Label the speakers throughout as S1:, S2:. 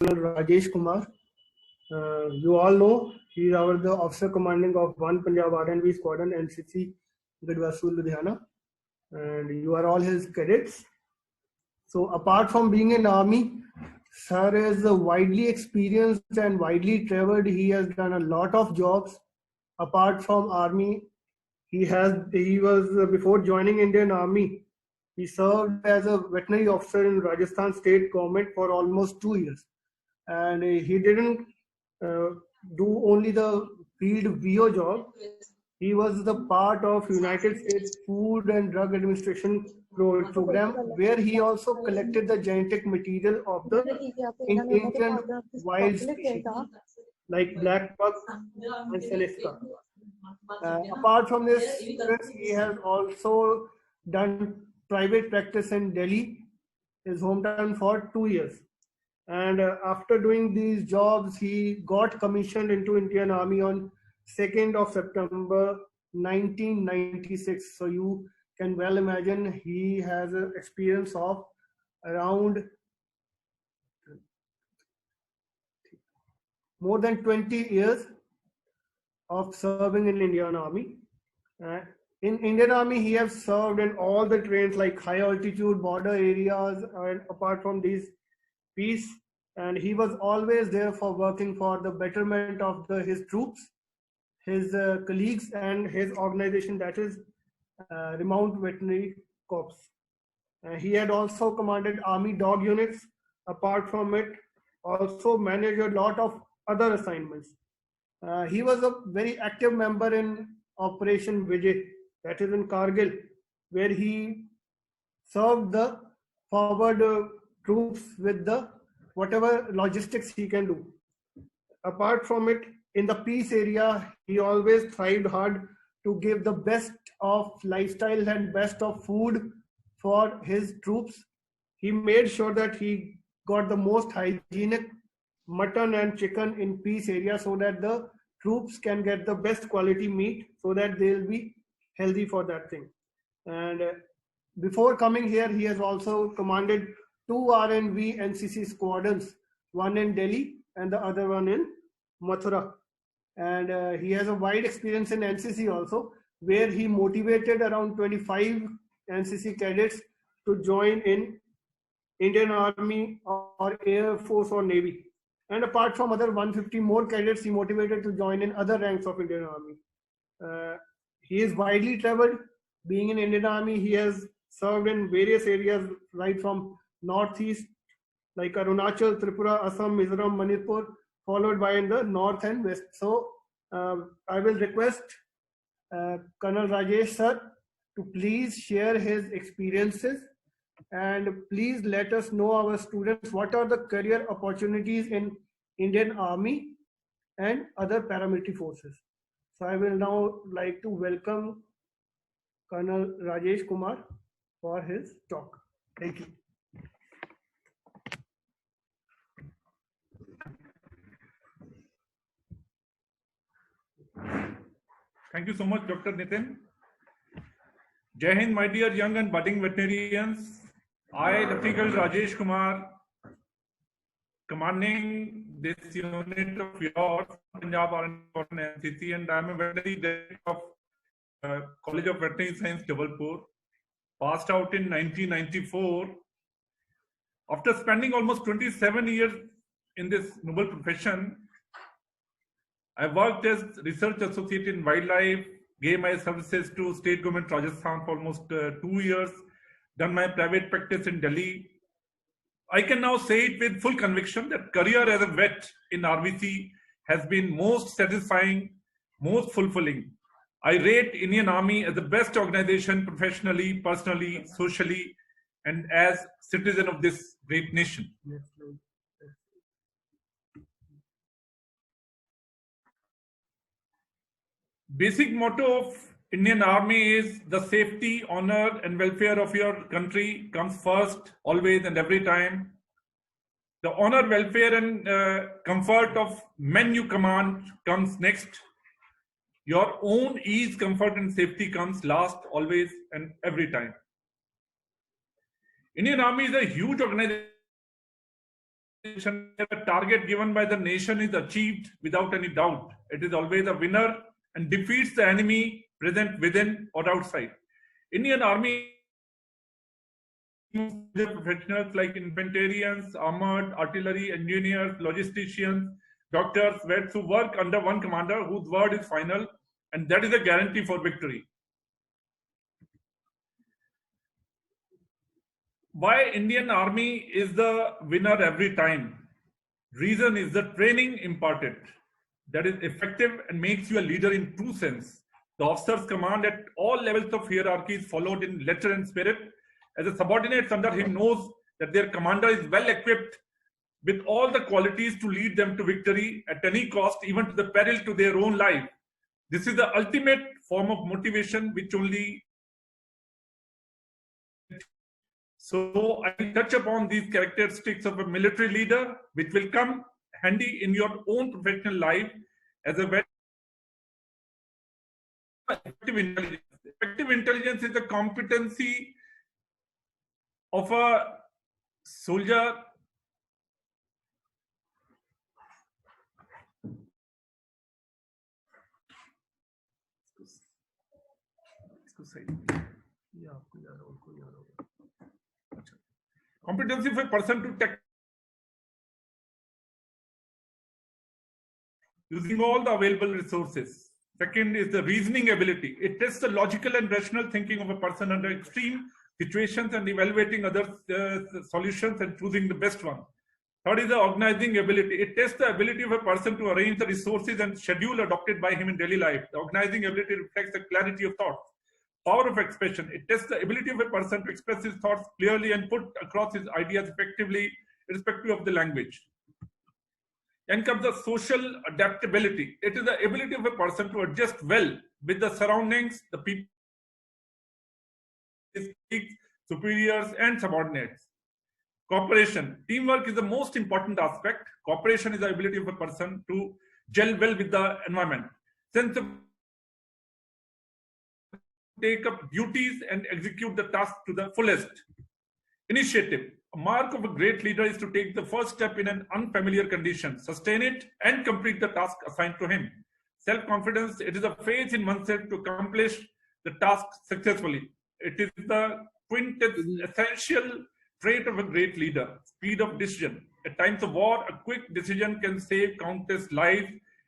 S1: Rajesh Kumar. You all know he is the officer commanding of 1 Punjab R&B Squadron NCC GADVASU Ludhiana, and you are all his cadets. So apart from being in army, sir is widely experienced and widely traveled. He has done a lot of jobs. Apart from army, he was before joining Indian Army, he served as a veterinary officer in Rajasthan state government for almost 2 years. And he didn't uh, do only the field VO job. He was the part of United States Food and Drug Administration program, where he also collected the genetic material of the ancient wild species like black buck and Celestia. Apart from this, he has also done private practice in Delhi, his hometown, for 2 years. And after doing these jobs, he got commissioned into Indian Army on 2nd of September 1996. So you can well imagine he has an experience of around more than 20 years of serving in Indian Army. In Indian Army, he has served in all the trains like high altitude border areas, and apart from these peace, and he was always there for working for the betterment of his troops, his colleagues, and his organization, that is Remount Veterinary Corps. He had also commanded army dog units. Apart from it, also managed a lot of other assignments. He was a very active member in Operation Vijay, that is in Kargil, where he served the forward troops with the whatever logistics he can do. Apart from it, in the peace area, he always thrived hard to give the best of lifestyle and best of food for his troops. He made sure that he got the most hygienic mutton and chicken in peace area so that the troops can get the best quality meat so that they'll be healthy for that thing. And before coming here, he has also commanded 2 R&V NCC squadrons, one in Delhi and the other one in Mathura. And he has a wide experience in NCC also, where he motivated around 25 NCC cadets to join in Indian Army or Air Force or Navy. And apart from other 150 more cadets, he motivated to join in other ranks of Indian Army. He is widely traveled. Being in Indian Army, he has served in various areas right from northeast like Arunachal, Tripura, Assam, Mizoram, Manipur, followed by in the north and west. So I will request Colonel Rajesh sir to please share his experiences, and please let us know, our students, what are the career opportunities in Indian Army and other paramilitary forces. So I will now like to welcome Colonel Rajesh Kumar for his talk. Thank you.
S2: Thank you so much, Dr. Nitin. Jai Hind, my dear young and budding veterinarians. I, Lieutenant Rajesh Kumar, commanding this unit of yours, Punjab NCC, and I am a veterinary director of College of Veterinary Science, Jabalpur. Passed out in 1994. After spending almost 27 years in this noble profession, I worked as research associate in wildlife, gave my services to state government Rajasthan for almost 2 years, done my private practice in Delhi. I can now say it with full conviction that career as a vet in RVC has been most satisfying, most fulfilling. I rate Indian Army as the best organization professionally, personally, socially, and as citizen of this great nation. Basic motto of Indian Army is the safety, honor, and welfare of your country comes first, always and every time. The honor, welfare, and comfort of men you command comes next. Your own ease, comfort, and safety comes last, always and every time. Indian Army is a huge organization the target given by the nation is achieved without any doubt. It is always a winner and defeats the enemy present within or outside. Indian Army professionals like infantrymen, armored, artillery, engineers, logisticians, doctors, vets who work under one commander whose word is final, and that is a guarantee for victory. Why Indian Army is the winner every time? Reason is the training imparted that is effective and makes you a leader in true sense. The officer's command at all levels of hierarchy is followed in letter and spirit. As a subordinate under him knows that their commander is well equipped with all the qualities to lead them to victory at any cost, even to the peril to their own life. This is the ultimate form of motivation which only. So I will touch upon these characteristics of a military leader, which will come handy in your own professional life as a very effective intelligence. Effective intelligence is the competency of a soldier competency of a person to tech using all the available resources. Second is the reasoning ability. It tests the logical and rational thinking of a person under extreme situations and evaluating other solutions and choosing the best one. Third is the organizing ability. It tests the ability of a person to arrange the resources and schedule adopted by him in daily life. The organizing ability reflects the clarity of thought. Power of expression. It tests the ability of a person to express his thoughts clearly and put across his ideas effectively, irrespective of the language. Then comes the social adaptability. It is the ability of a person to adjust well with the surroundings, the people, superiors, and subordinates. Cooperation. Teamwork is the most important aspect. Cooperation is the ability of a person to gel well with the environment. Sense of take up duties and execute the task to the fullest. Initiative. A mark of a great leader is to take the first step in an unfamiliar condition, sustain it, and complete the task assigned to him. Self-confidence. It is a faith in oneself to accomplish the task successfully. It is the quintessential trait of a great leader. Speed of decision. At times of war, a quick decision can save countless lives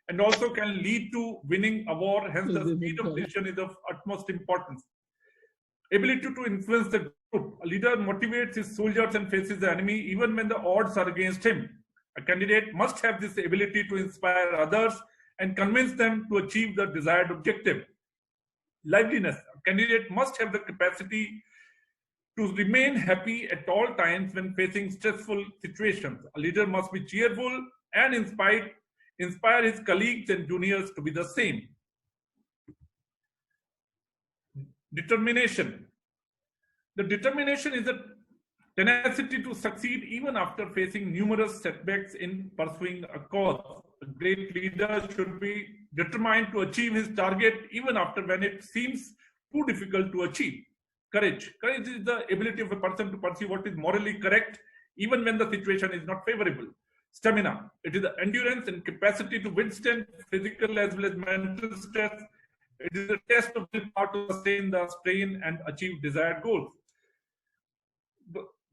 S2: and also can lead to winning a war. Hence, the speed of decision is of utmost importance. Ability to influence the group. A leader motivates his soldiers and faces the enemy even when the odds are against him. A candidate must have this ability to inspire others and convince them to achieve the desired objective. Liveliness. A candidate must have the capacity to remain happy at all times when facing stressful situations. A leader must be cheerful and inspire his colleagues and juniors to be the same. Determination. The determination is a tenacity to succeed even after facing numerous setbacks in pursuing a cause. A great leader should be determined to achieve his target even after when it seems too difficult to achieve. Courage. Courage is the ability of a person to pursue what is morally correct even when the situation is not favorable. Stamina. It is the endurance and capacity to withstand physical as well as mental stress. It is a test of willpower to sustain the strain and achieve desired goals.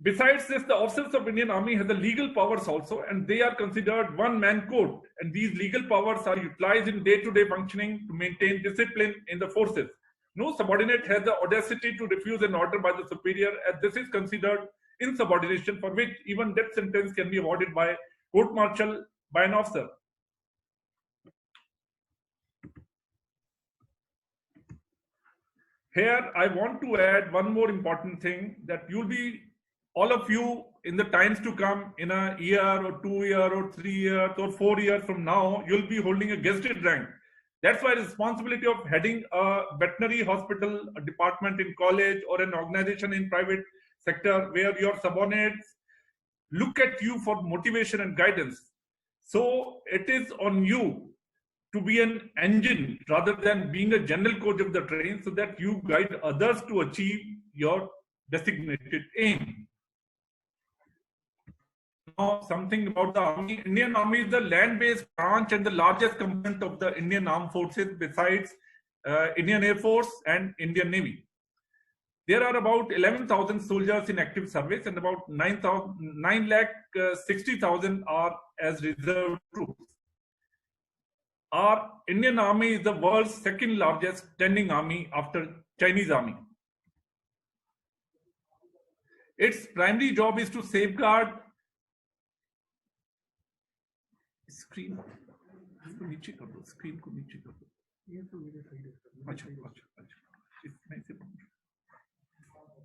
S2: Besides this, the officers of Indian Army have the legal powers also, and they are considered one-man code. And these legal powers are utilized in day-to-day functioning to maintain discipline in the forces. No subordinate has the audacity to refuse an order by the superior, as this is considered insubordination, for which even death sentence can be awarded by court-martial by an officer. Here, I want to add one more important thing, that all of you in the times to come, in a year or 2 years or 3 years or 4 years from now, you'll be holding a gazetted rank. That's why the responsibility of heading a veterinary hospital, a department in college, or an organization in private sector where your subordinates look at you for motivation and guidance. So it is on you to be an engine rather than being a general coach of the train, so that you guide others to achieve your designated aim. Now, something about the Army. Indian Army is the land-based branch and the largest component of the Indian Armed Forces besides Indian Air Force and Indian Navy. There are about 11,000 soldiers in active service and about 9,60,000 are as reserve troops. Our Indian Army is the world's second largest standing army after Chinese Army. Its primary job is to safeguard screen को नीचे कर दो, screen को नीचे कर दो. ये तो मेरे साइड है. अच्छा. इसमें से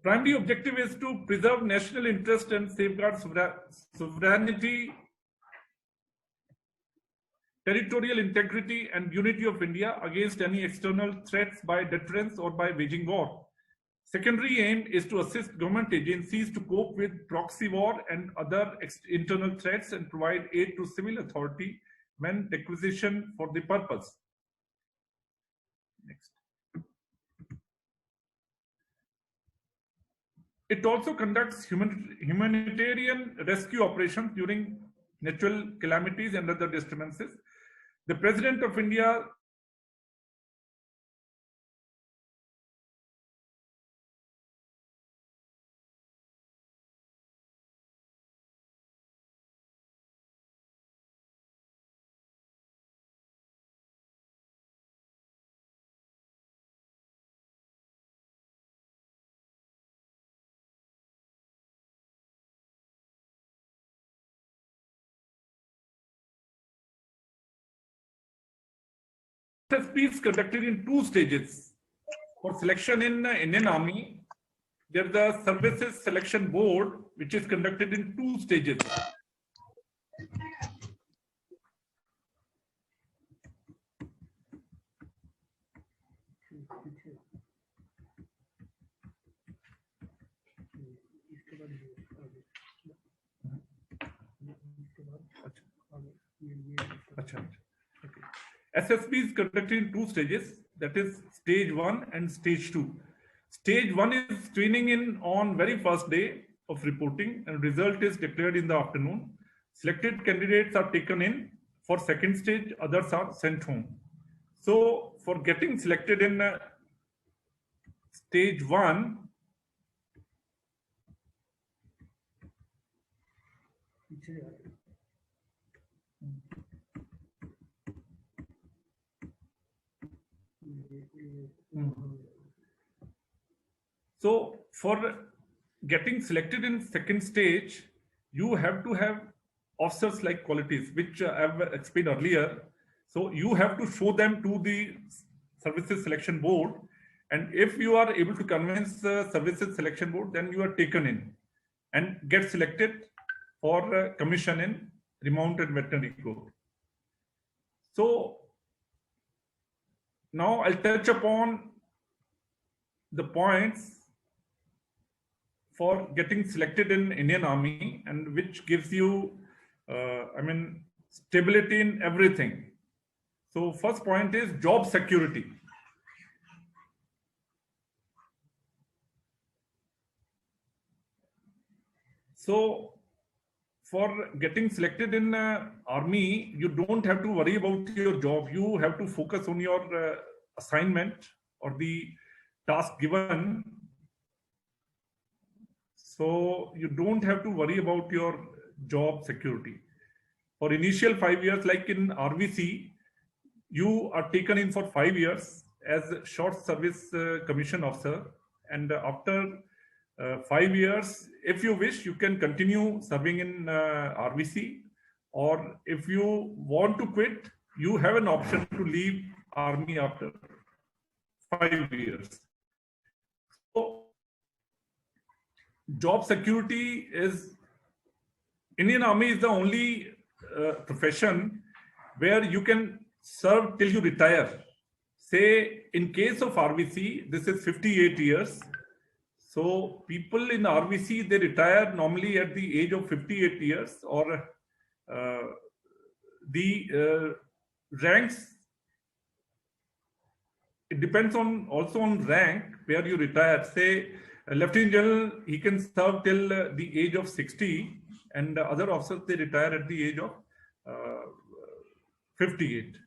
S2: primary objective is to preserve national interest and safeguard sovereignty, territorial integrity and unity of India against any external threats by deterrence or by waging war. Secondary aim is to assist government agencies to cope with proxy war and other internal threats and provide aid to civil authority when requisitioned for the purpose. Next. It also conducts humanitarian rescue operations during natural calamities and other disturbances. The President of India is conducted in two stages. For selection in Indian Army, there is the Services Selection Board, which is conducted in two stages. SSB is conducted in two stages, that is stage 1 and stage 2. Stage 1 is screening in on very first day of reporting and result is declared in the afternoon. Selected candidates are taken in. For second stage, others are sent home. So for getting selected in stage 1, so for getting selected in second stage, you have to have officers like qualities, which I have explained earlier. So you have to show them to the Services Selection Board. And if you are able to convince the Services Selection Board, then you are taken in and get selected for commission in Remount and Veterinary Corps. So now I'll touch upon the points for getting selected in Indian Army and which gives you, stability in everything. So first point is job security. So for getting selected in Army, you don't have to worry about your job. You have to focus on your assignment or the task given. So you don't have to worry about your job security. For initial 5 years, like in RVC, you are taken in for 5 years as a short service commission officer. And after 5 years, if you wish, you can continue serving in RVC. Or if you want to quit, you have an option to leave Army after 5 years. So job security is, Indian Army is the only profession where you can serve till you retire. Say in case of RVC, this is 58 years. So people in RVC, they retire normally at the age of 58 years, or the ranks, it depends on also on rank where you retire. Say Lieutenant General, he can serve till the age of 60, and other officers, they retire at the age of 58.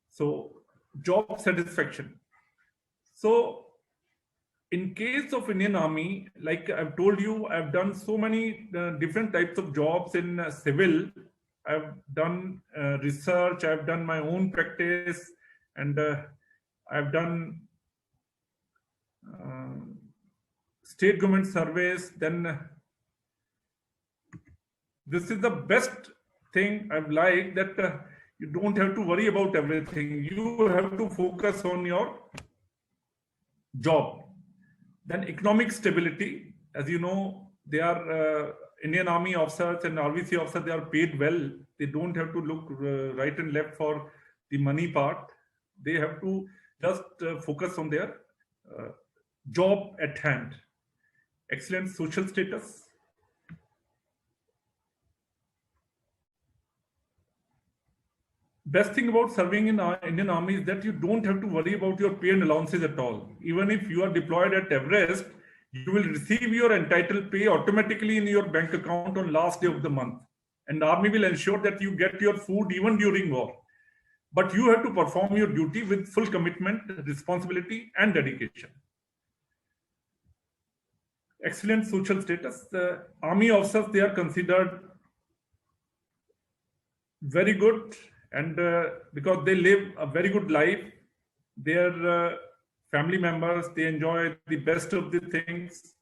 S2: So job satisfaction. So in case of Indian Army, like I've told you, I've done so many different types of jobs in civil. I've done research, I've done my own practice, and I've done state government service. Then this is the best thing I've liked, that you don't have to worry about everything. You have to focus on your job. Then economic stability, as you know, they are Indian Army officers and RVC officers, they are paid well. They don't have to look right and left for the money part. They have to just focus on their job at hand. Excellent social status. Best thing about serving in Indian Army is that you don't have to worry about your pay and allowances at all. Even if you are deployed at Everest, you will receive your entitled pay automatically in your bank account on last day of the month. And the Army will ensure that you get your food even during war. But you have to perform your duty with full commitment, responsibility, and dedication. Excellent social status. The Army officers, they are considered very good, and because they live a very good life, their family members, they enjoy the best of the things.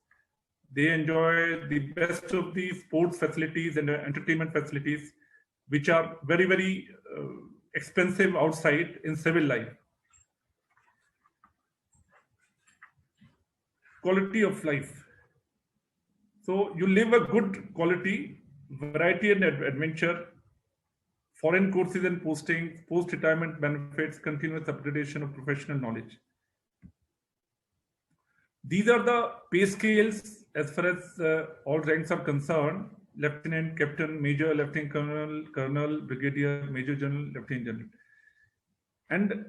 S2: They enjoy the best of the sports facilities and entertainment facilities, which are very, very expensive outside in civil life. Quality of life. So you live a good quality, variety and adventure, foreign courses and postings, post-retirement benefits, continuous upgradation of professional knowledge. These are the pay scales as far as all ranks are concerned: lieutenant, captain, major, lieutenant colonel, colonel, brigadier, major general, lieutenant general. And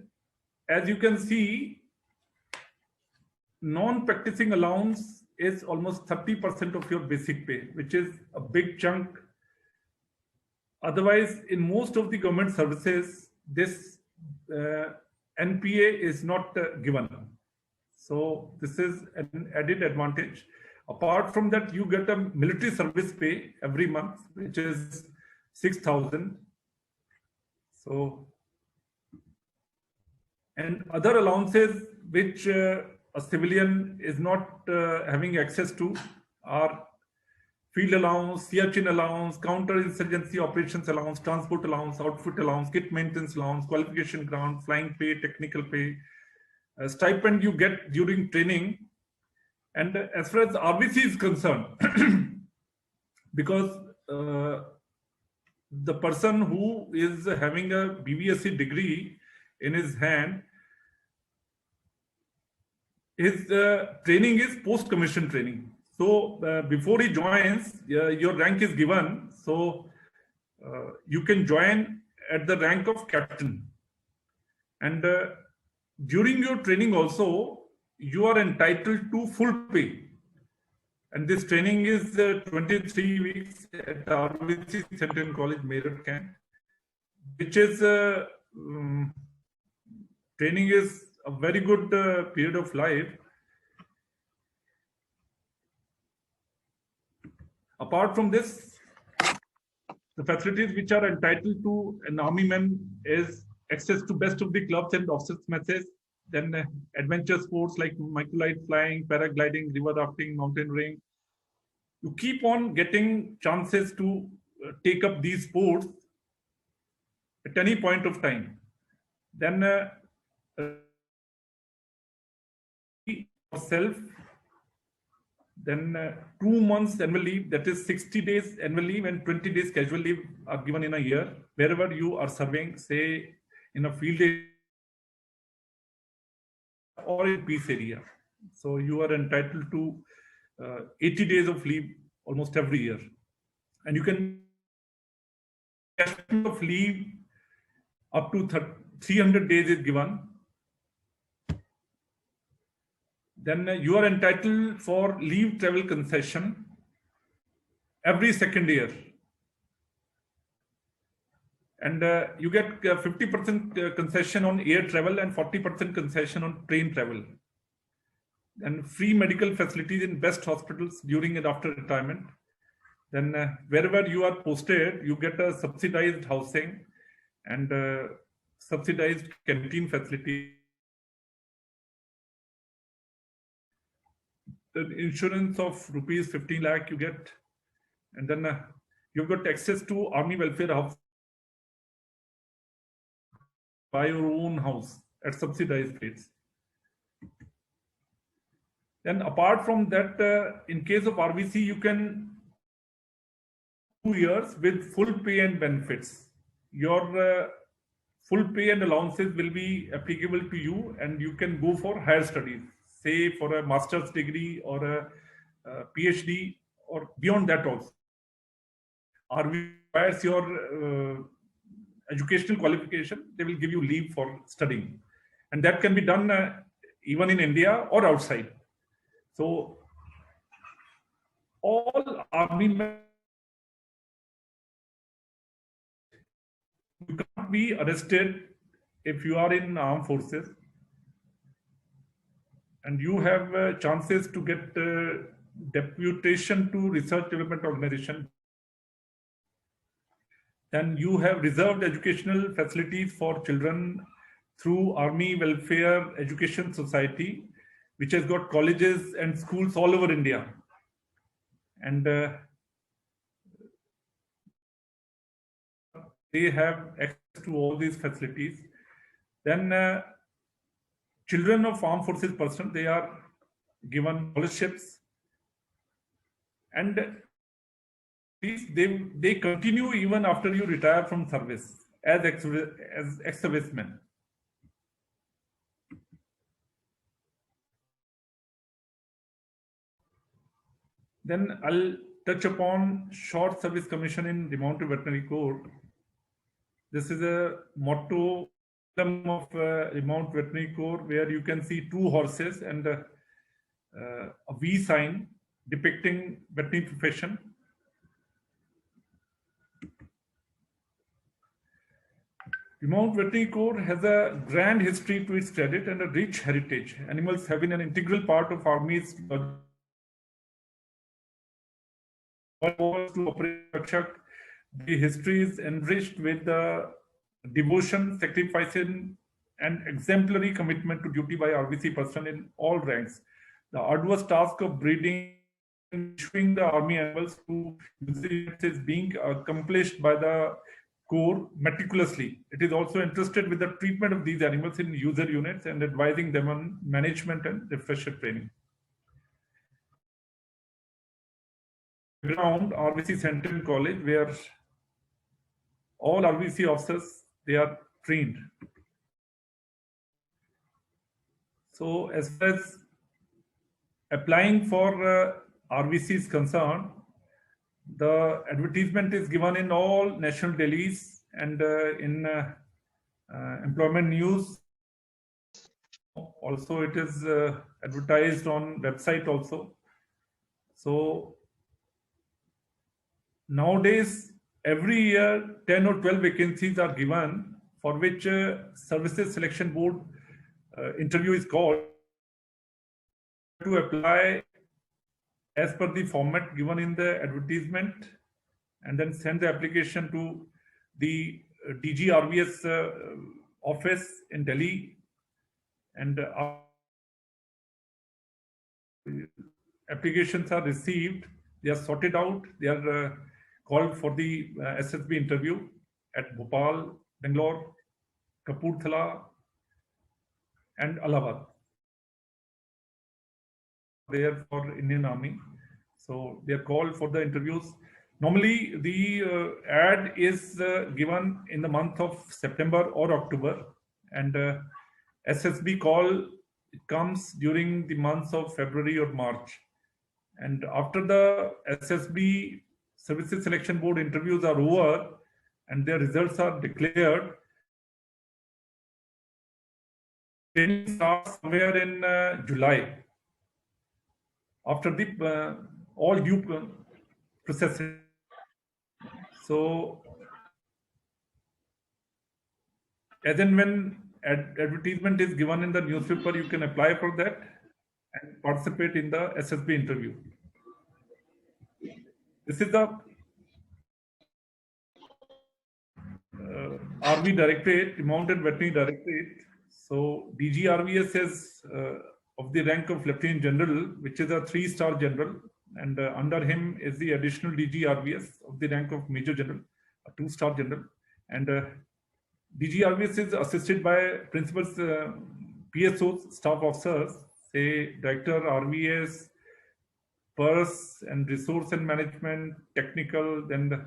S2: as you can see, non-practicing allowance is almost 30% of your basic pay, which is a big chunk. Otherwise, in most of the government services, this NPA is not given. So this is an added advantage. Apart from that, you get a military service pay every month, which is 6,000. So, and other allowances which a civilian is not having access to are field allowance, Siachen allowance, counter-insurgency operations allowance, transport allowance, outfit allowance, kit maintenance allowance, qualification grant, flying pay, technical pay, stipend you get during training. And as far as RVC is concerned, because the person who is having a BVSC degree in his hand, his training is post-commission training. So before he joins, your rank is given. So you can join at the rank of captain. And during your training also, you are entitled to full pay. And this training is 23 weeks at RVC Center and College, Meerut Camp, which is training is a very good period of life. Apart from this, the facilities which are entitled to an army man is access to best of the clubs and officers' messes, then adventure sports like microlight flying, paragliding, river rafting, mountaineering. You keep on getting chances to take up these sports at any point of time. Then yourself, then 2 months annual leave, that is 60 days annual leave and 20 days casual leave are given in a year, wherever you are serving, say in a field area or in peace area. So you are entitled to 80 days of leave almost every year. And you can of leave up to 300 days is given. Then you are entitled for leave travel concession every second year. And you get 50% concession on air travel and 40% concession on train travel. And free medical facilities in best hospitals during and after retirement. Then wherever you are posted, you get a subsidized housing and subsidized canteen facility. The insurance of rupees 15 lakh you get, and then you've got access to army welfare house, buy your own house at subsidized rates. Then apart from that, in case of RVC, you can 2 years with full pay and benefits. Your full pay and allowances will be applicable to you, and you can go for higher studies, say for a master's degree or a PhD or beyond that also. RVC requires your educational qualification, they will give you leave for studying. And that can be done even in India or outside. So all army men, you can't be arrested if you are in armed forces, and you have chances to get deputation to research development organization. Then you have reserved educational facilities for children through Army Welfare Education Society, which has got colleges and schools all over India. And they have access to all these facilities. Then children of armed forces personnel, they are given scholarships, and they continue even after you retire from service as ex-servicemen. Then I'll touch upon short service commission in the Mounted Veterinary Corps. This is a motto of the Mounted Veterinary Corps, where you can see 2 horses and a V sign depicting veterinary profession. The Mounted Veterinary Corps has a grand history to its credit and a rich heritage. Animals have been an integral part of Army's to operate Rakshak. The history is enriched with the devotion, sacrificing, and exemplary commitment to duty by RVC personnel in all ranks. The arduous task of breeding and issuing the army animals to units is being accomplished by the Corps meticulously. It is also interested with the treatment of these animals in user units and advising them on management and refresher training. Ground RVC Center and College, where all RVC officers, they are trained. So as far as applying for RVC is concerned, the advertisement is given in all national dailies and in employment news. Also, it is advertised on website also. So nowadays, every year 10 or 12 vacancies are given, for which Services Selection Board interview is called. To apply as per the format given in the advertisement, and then send the application to the DG RVS office in Delhi, and applications are received, they are sorted out, they are called for the SSB interview at Bhopal, Bangalore, Kapurthala, and Allahabad. There for Indian Army, so they are called for the interviews. Normally, the ad is given in the month of September or October, and SSB call comes during the months of February or March. And after the SSB Services Selection Board interviews are over and their results are declared, training starts somewhere in July. After the all due processes. So, as and when advertisement is given in the newspaper, you can apply for that and participate in the SSB interview. This is the RV Directorate, Mounted Veterinary Directorate. So DGRVS is of the rank of Lieutenant General, which is a 3-star general, and under him is the additional DGRVS of the rank of Major General, a 2-star general, and DGRVS is assisted by principals, PSOs, staff officers, say Director RVS, PERS and Resource and Management, Technical, then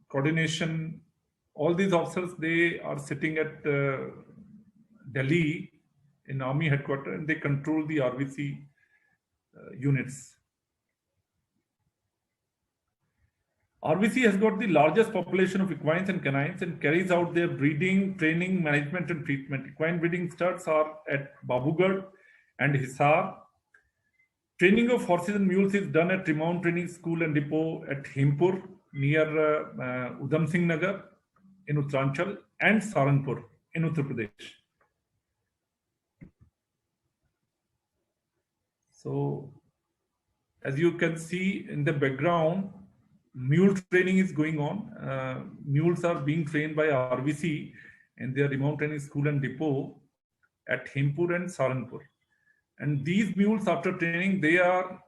S2: coordination. All these officers, they are sitting at Delhi in Army headquarters, and they control the RVC units. RVC has got the largest population of equines and canines and carries out their breeding, training, management, and treatment. Equine breeding studs are at Babugarh and Hisar. Training of horses and mules is done at Remount Training School and Depot at Hempur near Udham Singh Nagar in Uttaranchal and Saranpur in Uttar Pradesh. So, as you can see in the background, mule training is going on. Mules are being trained by RVC in their Remote Training School and Depot at Hempur and Saranpur. And these mules, after training, they are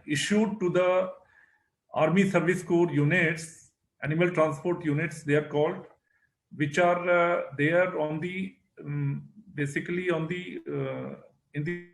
S2: issued to the Army Service Corps units, animal transport units, they are called, which are there on the basically on the in the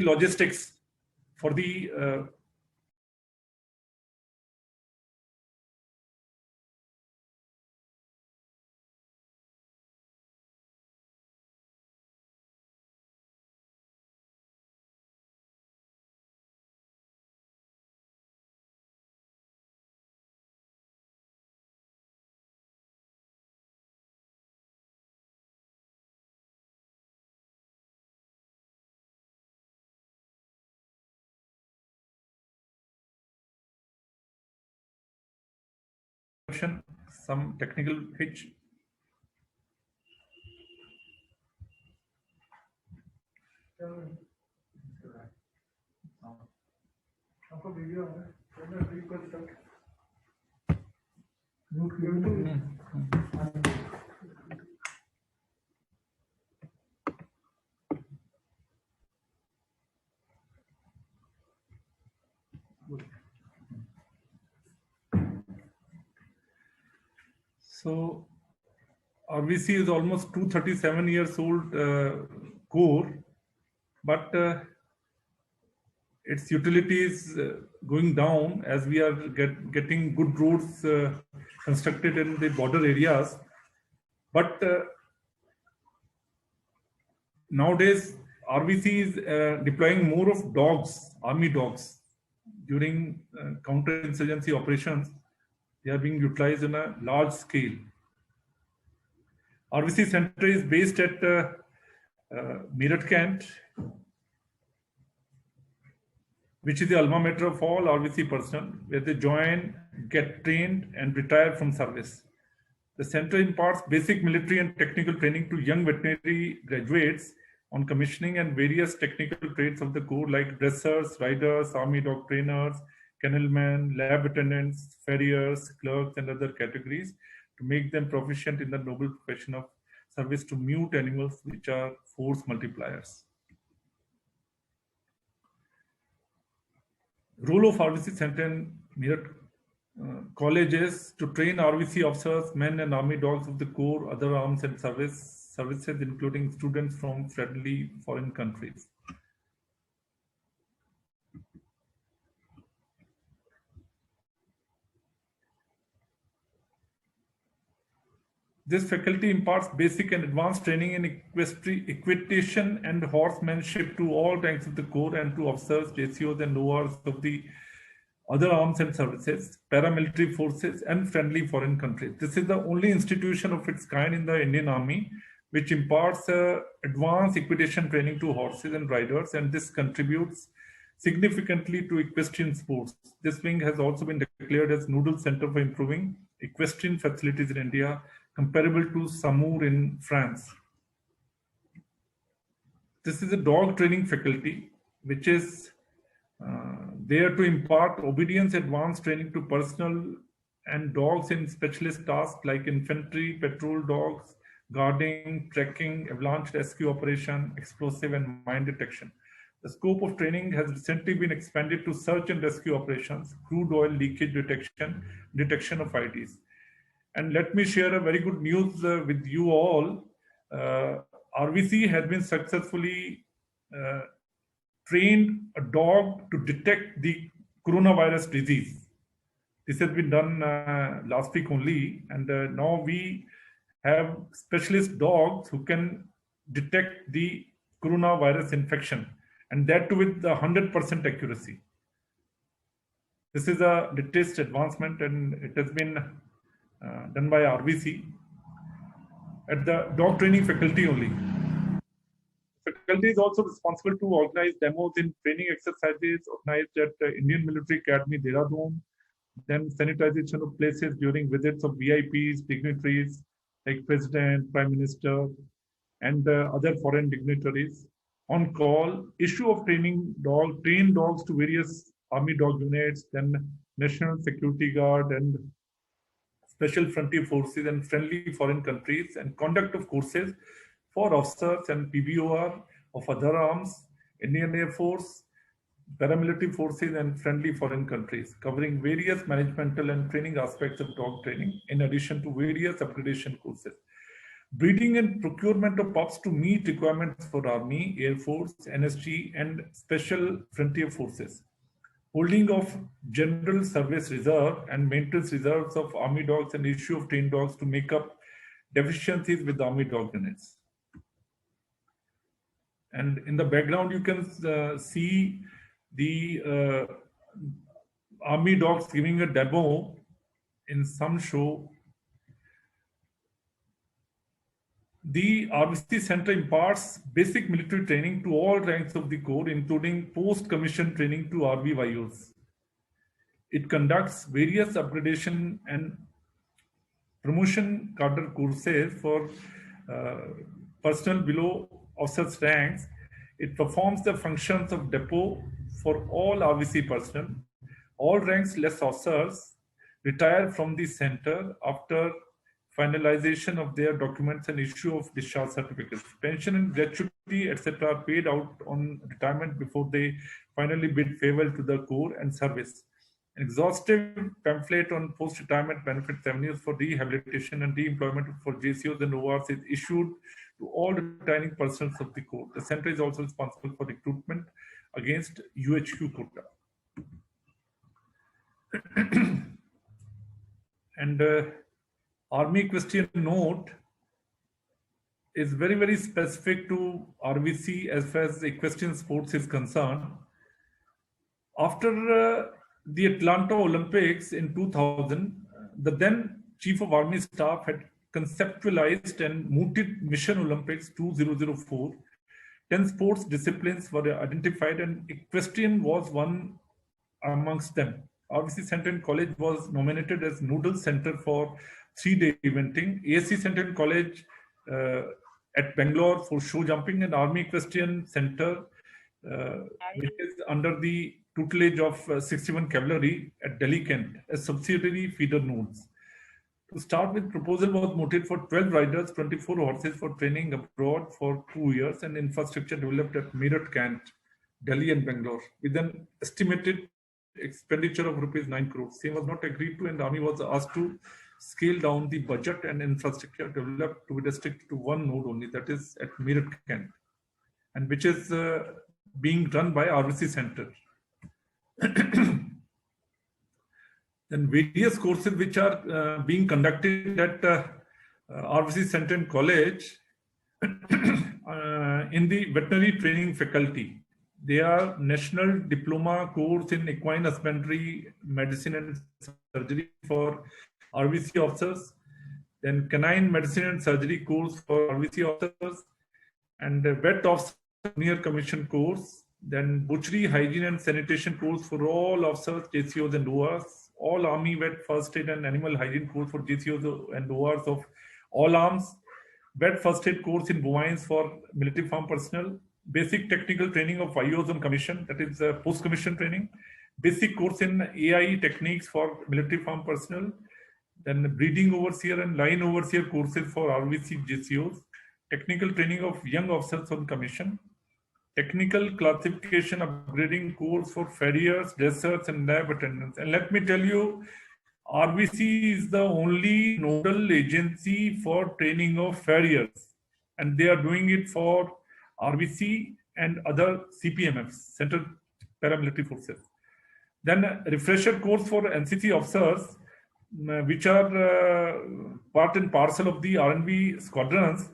S2: logistics for the some technical hitch. So RVC is almost 237 years old core, but its utility is going down as we are getting good roads constructed in the border areas. But nowadays RVC is deploying more of dogs, army dogs, during counter-insurgency operations. They are being utilized on a large scale. RVC Center is based at Meerut Kent, which is the alma mater of all RVC personnel, where they join, get trained, and retire from service. The center imparts basic military and technical training to young veterinary graduates on commissioning and various technical trades of the Corps, like dressers, riders, army dog trainers, kennelmen, lab attendants, farriers, clerks, and other categories, to make them proficient in the noble profession of service to mute animals, which are force multipliers. Role of RVC Center in Meerut colleges to train RVC officers, men and army dogs of the Corps, other arms and services, including students from friendly foreign countries. This faculty imparts basic and advanced training in equitation and horsemanship to all ranks of the corps and to officers, JCOs and ORs of the other arms and services, paramilitary forces and friendly foreign countries. This is the only institution of its kind in the Indian Army which imparts advanced equitation training to horses and riders, and this contributes significantly to equestrian sports. This wing has also been declared as Noodle Center for Improving Equestrian Facilities in India, comparable to Samour in France. This is a dog training faculty which is there to impart obedience advanced training to personnel and dogs in specialist tasks like infantry, patrol dogs, guarding, trekking, avalanche rescue operation, explosive and mine detection. The scope of training has recently been expanded to search and rescue operations, crude oil leakage detection of IDs. And let me share a very good news with you all. RVC has been successfully trained a dog to detect the coronavirus disease. This has been done last week only, and now we have specialist dogs who can detect the coronavirus infection, and that too with 100% accuracy. This is a latest advancement, and it has been done by RVC at the dog training faculty only. Faculty is also responsible to organize demos in training exercises organized at Indian Military Academy, Dehradun, then sanitization of places during visits of VIPs, dignitaries like President, Prime Minister, and other foreign dignitaries. On call, issue of trained dogs to various army dog units, then National Security Guard and Special Frontier Forces and friendly foreign countries, and conduct of courses for officers and PBOR of other arms, Indian Air Force, paramilitary forces and friendly foreign countries, covering various managemental and training aspects of dog training, in addition to various upgradation courses. Breeding and procurement of pups to meet requirements for Army, Air Force, NSG, and Special Frontier Forces. Holding of General Service Reserve and maintenance reserves of Army dogs and issue of trained dogs to make up deficiencies with Army dog units. And in the background, you can see the Army dogs giving a demo in some show. The RVC Center imparts basic military training to all ranks of the Corps, including post-commission training to RVYOs. It conducts various upgradation and promotion cadre courses for personnel below officers' ranks. It performs the functions of depot for all RVC personnel. All ranks less officers retire from the center after finalization of their documents and issue of discharge certificates. Pension and gratuity, etc. are paid out on retirement before they finally bid farewell to the Corps and service. An exhaustive pamphlet on post-retirement benefits avenues for rehabilitation and re-employment for JCOs and ORs is issued to all retiring persons of the Corps. The center is also responsible for recruitment against UHQ quota. And Army Equestrian Note is very, very specific to RVC as far as equestrian sports is concerned. After the Atlanta Olympics in 2000, the then Chief of Army Staff had conceptualized and mooted Mission Olympics 2004. 10 sports disciplines were identified and equestrian was one amongst them. RVC Center and College was nominated as Noodle Center for 3-day eventing. ASC Center and College at Bangalore for show jumping, and Army Equestrian Center, which is under the tutelage of 61 Cavalry at Delhi Kent, as subsidiary feeder nodes. To start with, proposal was mooted for 12 riders, 24 horses for training abroad for 2 years, and infrastructure developed at Meerut, Kent, Delhi and Bangalore, with an estimated expenditure of ₹9 crores. Same was not agreed to, and the Army was asked to scale down the budget and infrastructure developed to be restricted to one node only, that is at Meerut, Kent, and which is being run by RVC Center. Then various courses which are being conducted at RVC Center and College in the veterinary training faculty. They are national diploma course in equine husbandry, medicine and surgery for RVC officers, then canine medicine and surgery course for RVC officers, and vet officer junior commission course, then butchery, hygiene and sanitation course for all officers, JCOs and ORs, all army vet first aid and animal hygiene course for JCOs and ORs of all arms, vet first aid course in bovines for military farm personnel, basic technical training of IOs on commission, that is post-commission training, basic course in AI techniques for military farm personnel, then breeding overseer and line overseer courses for RVC JCOs, technical training of young officers on commission, technical classification upgrading course for farriers, dressers, and lab attendants. And let me tell you, RVC is the only nodal agency for training of farriers, and they are doing it for RVC and other CPMFs, Central Paramilitary Forces. Then a refresher course for NCC officers, which are part and parcel of the R&B squadrons.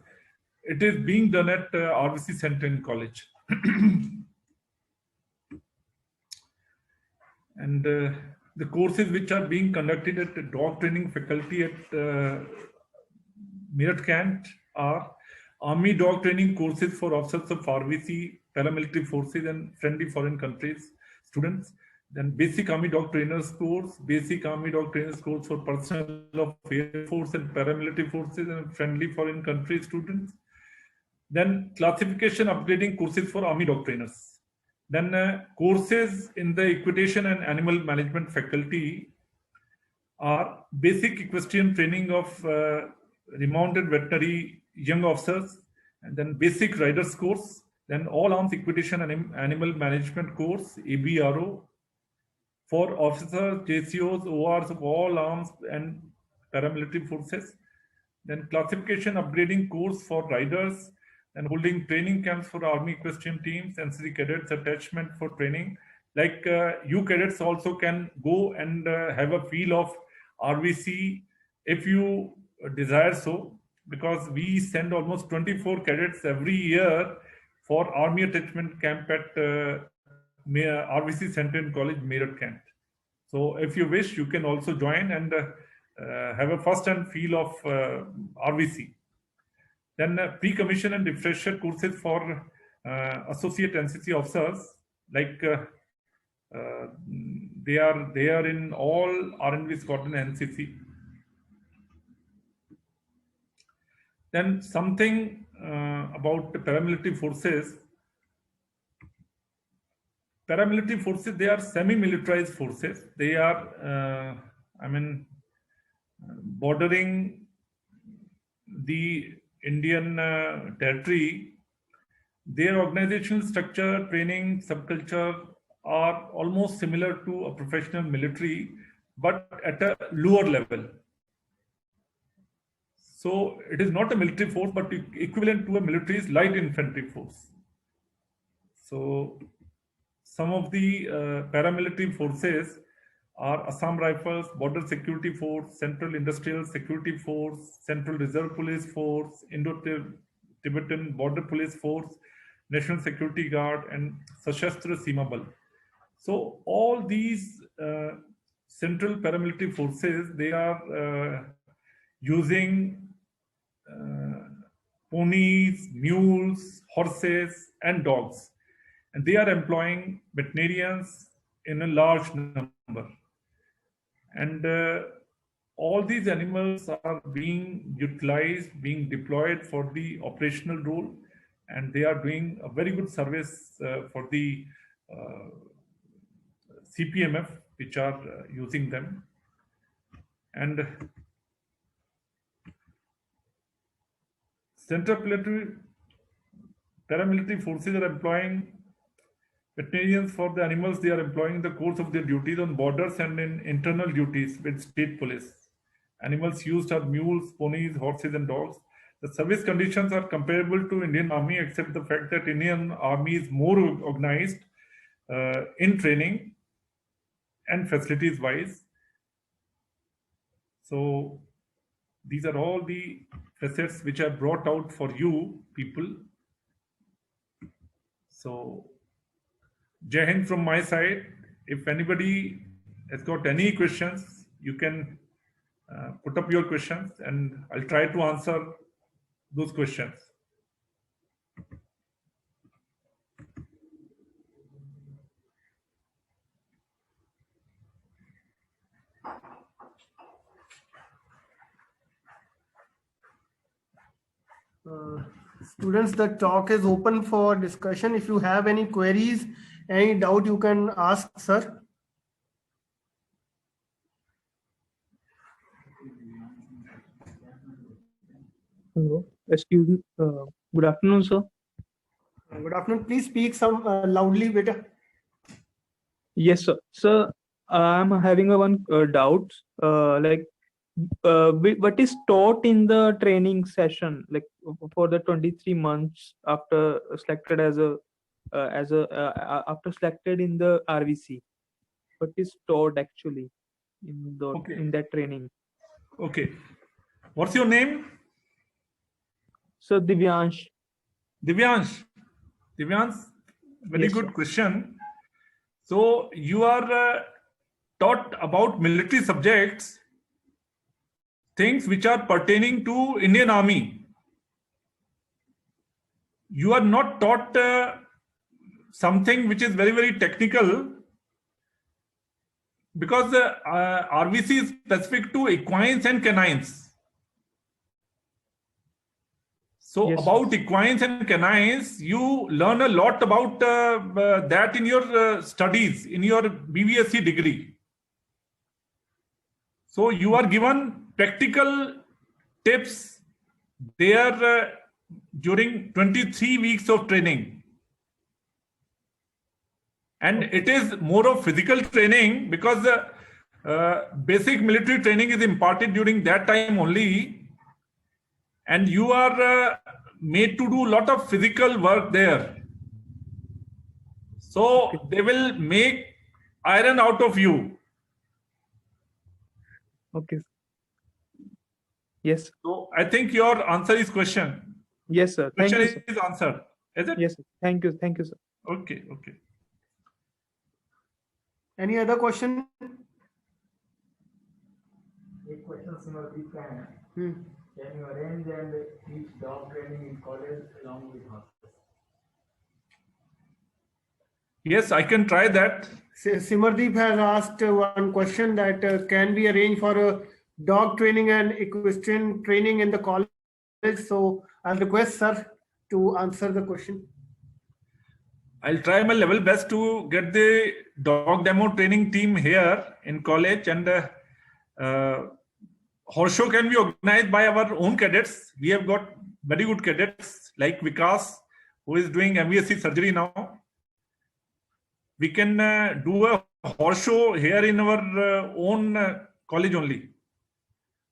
S2: It is being done at RVC Center and College. And the courses which are being conducted at the dog training faculty at Meerut Camp are Army dog training courses for officers of RVC, paramilitary forces and friendly foreign countries students. Then basic Army dog trainers course, basic Army dog trainers course for personnel of Air Force and paramilitary forces and friendly foreign country students. Then classification upgrading courses for Army dog trainers. Then courses in the equitation and animal management faculty are basic equestrian training of remounted veterinary young officers, and then basic riders course, then all arms equitation and animal management course, ABRO, for officers, JCOs, ORs of all arms and paramilitary forces. Then classification upgrading course for riders, and holding training camps for Army equestrian teams, NCC cadets attachment for training. Like you cadets also can go and have a feel of RVC if you desire so, because we send almost 24 cadets every year for Army attachment camp at RVC Center and College, Meerut Camp. So if you wish, you can also join and have a first-hand feel of RVC. Then pre-commission and refresher courses for associate NCC officers, like they are in all R&B squadron NCC. Then something about the paramilitary forces. Paramilitary forces, they are semi-militarized forces. They are, bordering the Indian territory. Their organizational structure, training, subculture are almost similar to a professional military, but at a lower level. So it is not a military force, but equivalent to a military's light infantry force. So some of the paramilitary forces are Assam Rifles, Border Security Force, Central Industrial Security Force, Central Reserve Police Force, Indo-Tibetan Border Police Force, National Security Guard, and Sashastra Seema Bal. So all these central paramilitary forces, they are using ponies, mules, horses, and dogs. And they are employing veterinarians in a large number. And all these animals are being utilized, being deployed for the operational role, and they are doing a very good service for the CPMF, which are using them. And Central paramilitary forces are employing veterinarians for the animals they are employing in the course of their duties on borders and in internal duties with state police. Animals used are mules, ponies, horses, and dogs. The service conditions are comparable to Indian Army, except the fact that Indian Army is more organized in training and facilities wise. So These are all the facets which are brought out for you people. So, Jai Hind from my side. If anybody has got any questions, you can put up your questions and I'll try to answer those questions.
S1: Students, the talk is open for discussion. If you have any queries, any doubt, you can ask, sir.
S3: Hello, excuse me. Good afternoon, sir.
S1: Good afternoon. Please speak some loudly, beta.
S3: Yes, sir. Sir, I'm having one doubt. What is taught in the training session, like for the 23 months after selected after selected in the RVC? What is taught actually in the in that training?
S2: Okay. What's your name?
S3: So Divyansh.
S2: Divyansh. Divyansh, very
S3: Yes,
S2: good
S3: sir.
S2: question. So you are taught about military subjects, things which are pertaining to Indian Army. You are not taught something which is very, very technical, because RVC is specific to equines and canines. So
S3: Yes,
S2: about equines and canines, you learn a lot about that in your studies, in your BVSc degree. So you are given practical tips there during 23 weeks of training. And it is more of physical training, because basic military training is imparted during that time only. And you are made to do a lot of physical work there. So they will make iron out of you.
S3: Okay. Yes.
S2: So I think your answer is question.
S3: Yes, sir. Thank you,
S2: Question
S3: sir.
S2: is answered. Is it?
S3: Yes, sir. Thank you. Thank you, sir.
S2: Okay. Okay.
S1: Any other question?
S4: A question, Simati, can you arrange and teach dog training in college along with horses?
S2: Yes, I can try that.
S1: Simardeep has asked one question that can be arranged for a dog training and equestrian training in the college. So I'll request sir to answer the question.
S2: I'll try my level best to get the dog demo training team here in college, and horse show can be organized by our own cadets. We have got very good cadets like Vikas, who is doing MVSC surgery now. We can do a horse show here in our own college only.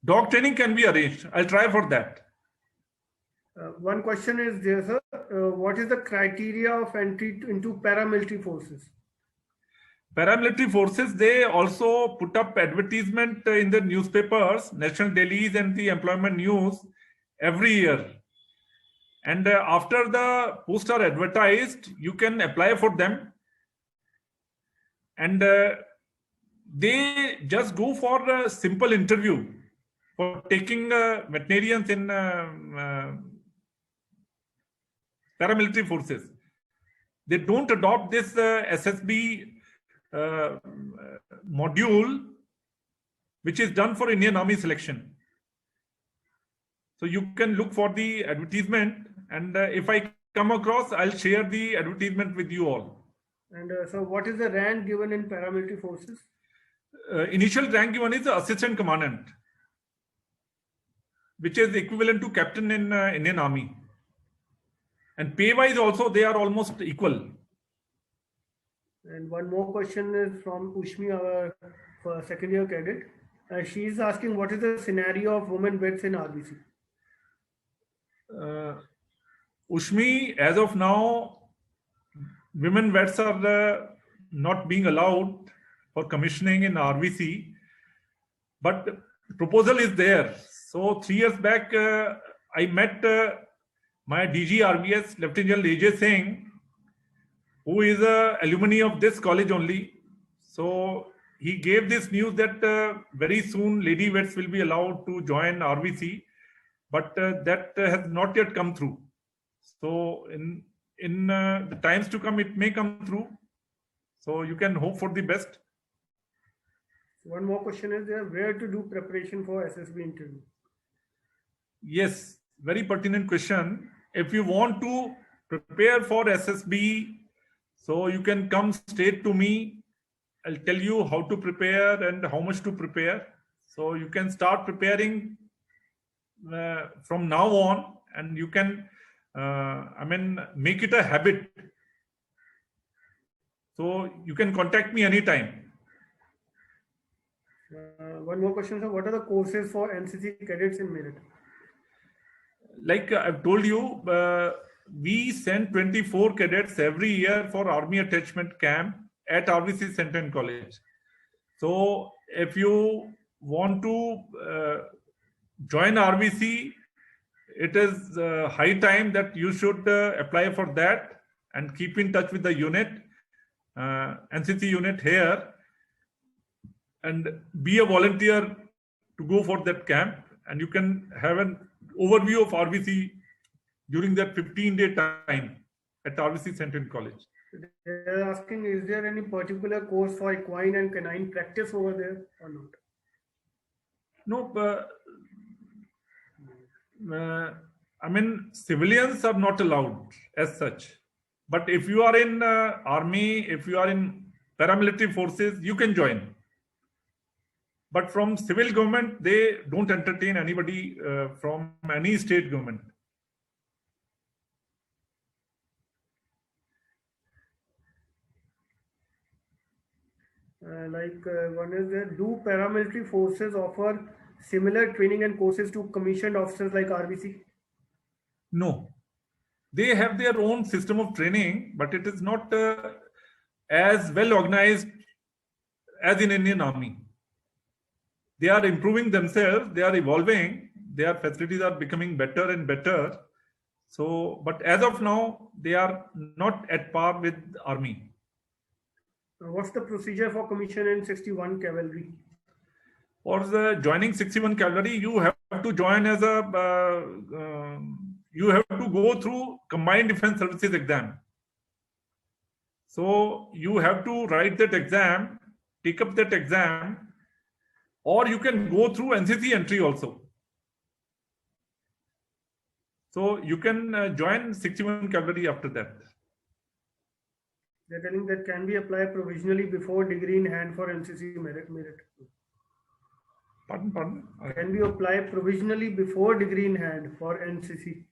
S2: Dog training can be arranged. I'll try for that.
S1: One question is there, sir. What is the criteria of entry into paramilitary forces?
S2: Paramilitary forces, they also put up advertisement in the newspapers, national dailies and the employment news every year. And after the posts are advertised, you can apply for them. And they just go for a simple interview for taking veterinarians in paramilitary forces. They don't adopt this SSB module, which is done for Indian Army selection. So you can look for the advertisement, and if I come across, I'll share the advertisement with you all.
S1: And so what is the rank given in paramilitary forces?
S2: Initial rank given is assistant commandant, which is equivalent to captain in Indian Army. And pay-wise also, they are almost equal.
S1: And one more question is from Ushmi, our second year cadet. She is asking, what is the scenario of women vets in RBC?
S2: Ushmi, as of now, women vets are not being allowed for commissioning in RVC, but proposal is there. So 3 years back, I met my DG RBS, Lieutenant General Rajesh Singh, who is a alumni of this college only. So he gave this news that very soon lady vets will be allowed to join RVC, but that has not yet come through. So in the times to come, it may come through. So you can hope for the best.
S1: One more question is there: where to do preparation for SSB interview?
S2: Yes, very pertinent question. If you want to prepare for SSB, so you can come straight to me. I'll tell you how to prepare and how much to prepare. So you can start preparing from now on, and you can, make it a habit. So you can contact me anytime.
S1: One more question, sir. What are the courses for NCC cadets in Meerut?
S2: Like I've told you, we send 24 cadets every year for Army Attachment Camp at RVC Center and College. So if you want to join RVC, it is high time that you should apply for that and keep in touch with the unit, NCC unit here, and be a volunteer to go for that camp, and you can have an overview of RVC during that 15-day time at RVC Center and College.
S1: They're asking, is there any particular course for equine and canine practice over there or not?
S2: No, civilians are not allowed as such. But if you are in army, if you are in paramilitary forces, you can join. But from civil government, they don't entertain anybody from any state government.
S1: One is there, do paramilitary forces offer similar training and courses to commissioned officers like RVC?
S2: No, they have their own system of training, but it is not as well organized as in Indian Army. They are improving themselves, they are evolving, their facilities are becoming better and better. So, but as of now, they are not at par with Army.
S1: What's the procedure for commission in 61 Cavalry?
S2: For the joining 61 Cavalry, you have to join as a, you have to go through Combined Defense Services exam. So you have to write that exam, take up that exam, or you can go through NCC entry also. So you can join 61 Cavalry after that.
S1: They're telling that can be applied provisionally before degree in hand for NCC merit.
S2: Pardon?
S1: Can be applied provisionally before degree in hand for NCC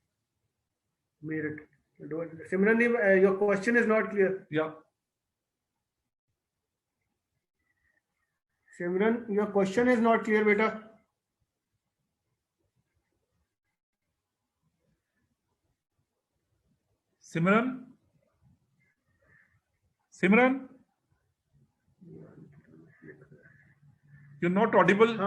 S1: merit. Simran, your question is not clear.
S2: Yeah.
S1: Simran, your question is not clear, beta.
S2: Simran? You're not audible.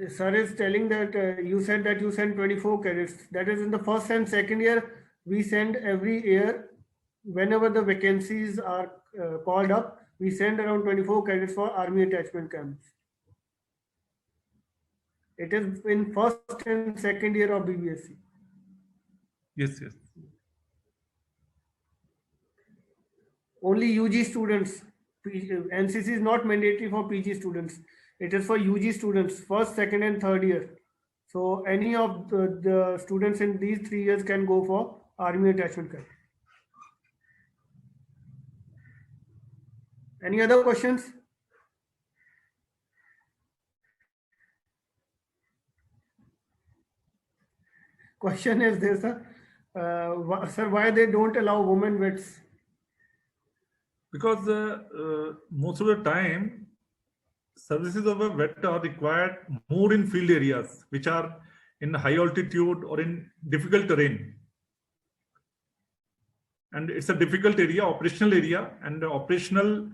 S1: Sir is telling that you said that you send 24 cadets. That is in the first and second year. We send every year, whenever the vacancies are called up, we send around 24 cadets for Army attachment camps. It is in first and second year of BBSC.
S2: Yes.
S1: Only UG students. NCC is not mandatory for PG students. It is for UG students, first, second, and third year. So any of the students in these 3 years can go for Army attachment camp. Any other questions? Question is this, sir, why they don't allow women vets?
S2: Because most of the time, services of a vet are required more in field areas, which are in high altitude or in difficult terrain. And it's a difficult area, operational area, and the operational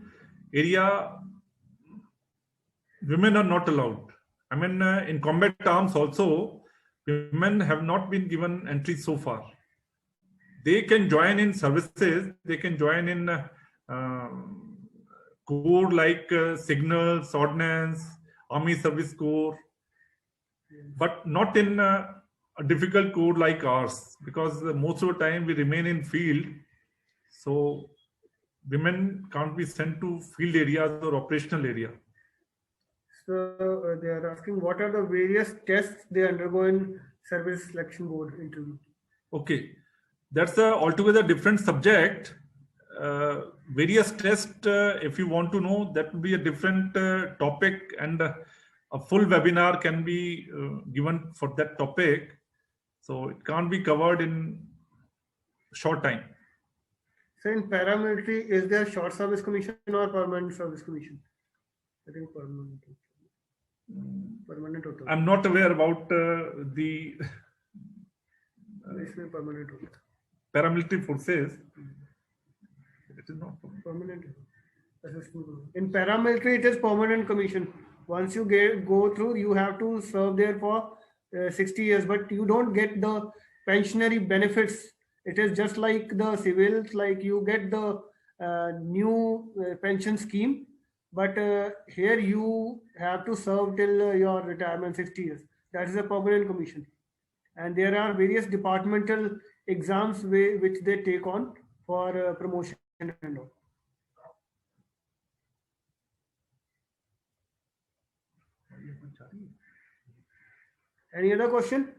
S2: area, women are not allowed. In combat arms also, women have not been given entry so far. They can join in services, they can join in corps like signals, ordnance, army service corps, but not in a difficult corps like ours, because most of the time we remain in field. So women can't be sent to field areas or operational area.
S1: So they are asking what are the various tests they undergo in service selection board interview.
S2: Okay, that's a altogether different subject. Various tests, if you want to know, that will be a different topic, and a full webinar can be given for that topic. So it can't be covered in short time.
S1: So in paramilitary, is there short service commission or permanent service commission? I think permanent. Permanent होता है.
S2: I'm not aware about the
S1: इसमें permanent होता है.
S2: paramilitary forces. It is not
S1: Permanent. In paramilitary, it is permanent commission. Once you go through, you have to serve there for 60 years, but you don't get the pensionary benefits. It is just like the civils, like you get the new pension scheme, but here you have to serve till your retirement 60 years. That is a permanent commission. And there are various departmental exams which they take on for promotion and all. Any other question?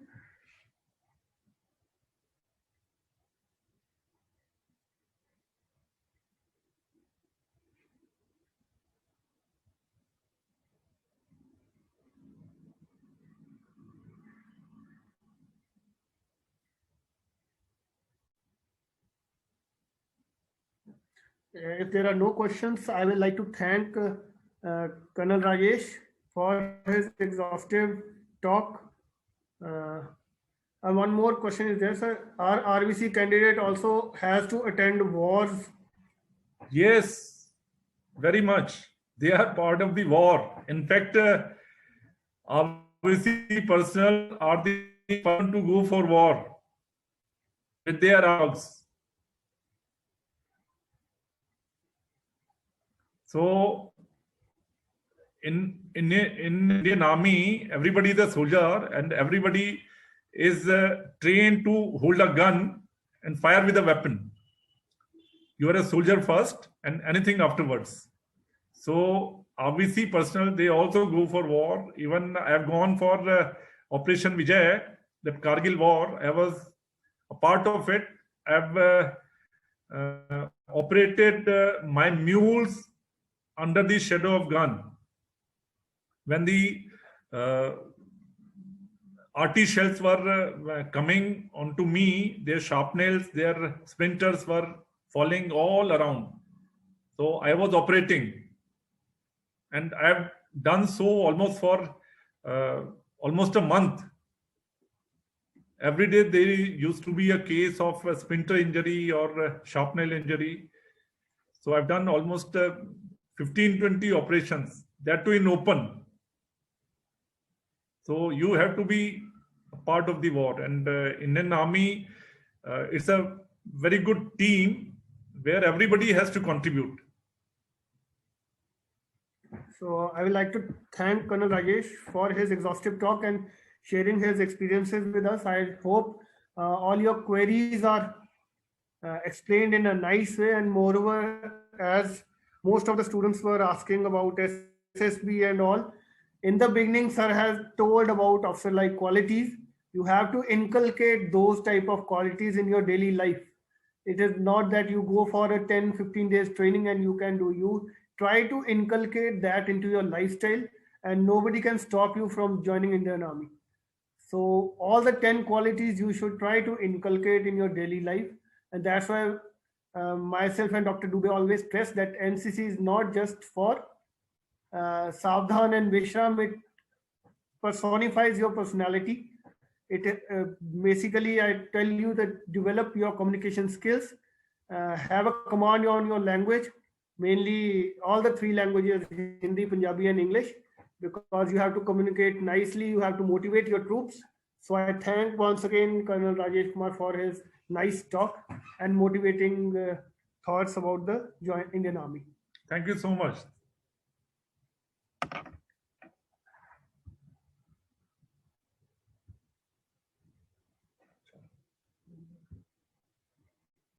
S1: If there are no questions, I would like to thank Colonel Rajesh for his exhaustive talk. And one more question is there, sir. Our RVC candidate also has to attend wars?
S2: Yes, very much. They are part of the war. In fact, RVC personnel are the first to go for war with their arms. So in Indian Army, everybody is a soldier and everybody is trained to hold a gun and fire with a weapon. You are a soldier first and anything afterwards. So RVC personnel, they also go for war. Even I have gone for Operation Vijay, that Kargil war. I was a part of it. I have operated my mules under the shadow of gun. When the RT shells were coming onto me, their sharpnails, their splinters were falling all around. So I was operating, and I have done so almost for almost a month. Every day there used to be a case of a splinter injury or sharpnail injury. So I've done almost 15-20 operations, that too in open. So you have to be a part of the war. And Indian Army, it's a very good team where everybody has to contribute.
S1: So I would like to thank Colonel Rajesh for his exhaustive talk and sharing his experiences with us. I hope all your queries are explained in a nice way, and moreover, as most of the students were asking about SSB and all, in the beginning, sir has told about officer-like qualities. You have to inculcate those type of qualities in your daily life. It is not that you go for a 10-15 days training and you can do. You try to inculcate that into your lifestyle, and nobody can stop you from joining Indian Army. So all the 10 qualities you should try to inculcate in your daily life. And that's why myself and Dr. Dubey always stress that NCC is not just for Savdhan and Vishram. It personifies your personality. It basically, I tell you that develop your communication skills, have a command on your language, mainly all the three languages, Hindi, Punjabi and English, because you have to communicate nicely, you have to motivate your troops. So I thank once again Colonel Rajesh Kumar for his nice talk and motivating thoughts about the Indian Army.
S2: Thank you so much.